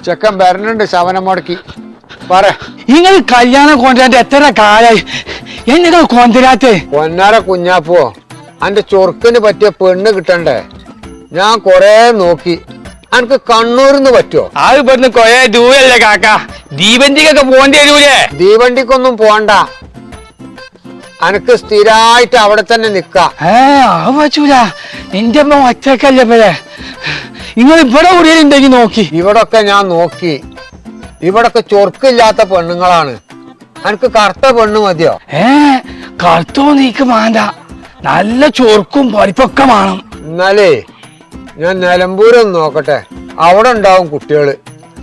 ചെക്കൻ വരണുണ്ട് ശവനം മുടക്കി പറ. നിങ്ങൾ കല്യാണം കൊണ്ടുവരാൻ എത്ര കാലായി എന്നൊക്കെ കൊണ്ടുവരാത്തേ? പൊന്നാര കുഞ്ഞാപ്പോ, അന്റെ ചൊറുക്കിന് പറ്റിയ പെണ്ണ് കിട്ടണ്ടേ? ഞാൻ കൊറേ നോക്കി. അനക്ക് കണ്ണൂരിന്ന് പറ്റുമോ? അത് ഇവിടുന്ന് കൊറേ ദൂരല്ലേ കാക്ക, ദീപന്തിക്കൊക്കെ പോകേണ്ടി വരൂലേ? ദീവണ്ടിക്കൊന്നും പോണ്ട, അനക്ക് സ്ഥിരായിട്ട് അവിടെ തന്നെ നിക്കാം. അത് പറ്റൂല, നിന്റെ അമ്മ ഒറ്റക്കല്ലേ പോലെ. നിങ്ങൾ ഇവിടെ കൂടിയുണ്ടെങ്കിൽ നോക്കി. ഇവിടൊക്കെ ഞാൻ നോക്കി, ഇവിടൊക്കെ ചൊറുക്കില്ലാത്ത പെണ്ണുങ്ങളാണ്. അനക്ക് കറുത്ത പെണ്ണ് മതിയോ? കറുത്തോ നീക്ക് വേണ്ട, നല്ല ചൊറുക്കും പഠിപ്പൊക്കെ വേണം. എന്നാലേ ഞാൻ നിലമ്പൂരൊന്ന് നോക്കട്ടെ, അവിടെ ഉണ്ടാവും കുട്ടികള്.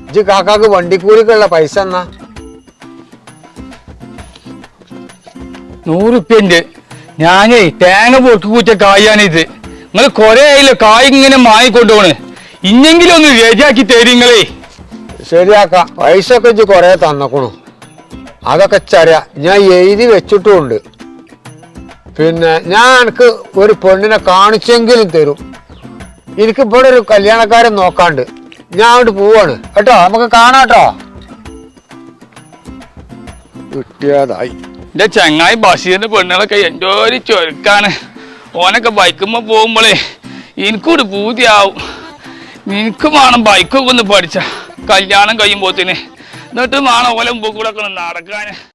ഇജ്ജ് കാക്കാക്ക് വണ്ടിക്കൂലിക്കുള്ള പൈസ എന്നാ? 100 റുപ്യണ്ട്. ഞാനേ തേങ്ങ പൊറുക്കി കൂച്ച കായാണിത്. നിങ്ങൾ കൊറേ ആയില്ല കായ് ഇങ്ങനെ വാങ്ങിക്കൊണ്ടുപോണ്. ഇന്നെങ്കിലും ഒന്ന് രജാക്കി തരിങ്ങളേ. ശരിയാക്കാം. പൈസ ഒക്കെ ഇജ്ജ് കൊറേ തന്നക്കണു, അതൊക്കെ ചറിയാ. ഞാൻ എഴുതി വെച്ചിട്ടുമുണ്ട്. പിന്നെ ഞാൻ എനിക്ക് ഒരു പെണ്ണിനെ കാണിച്ചെങ്കിലും തരും. എനിക്ക് ഇവിടെ ഒരു കല്യാണക്കാരൻ നോക്കാണ്ട്. ഞാൻ അങ്ങോട്ട് പോവാണ് കേട്ടോ, നമുക്ക് കാണാട്ടോ. കിട്ടിയതായി. എന്റെ ചങ്ങായി ബഷീറിന്റെ പെണ്ണുകളൊക്കെ എന്തോ ഒരു ചൊരുക്കാണ്. ഓനൊക്കെ ബൈക്കുമ്പോ പോകുമ്പോളേ എനിക്കൂടെ പൂതിയാവും. നിനക്ക് വേണം ബൈക്കൊക്കെ ഒന്ന് പഠിച്ച കല്യാണം കഴിയുമ്പോത്തിന്, എന്നിട്ട് വേണം ഓല മുമ്പ് കൂടെ ഒക്കെ നടക്കാൻ.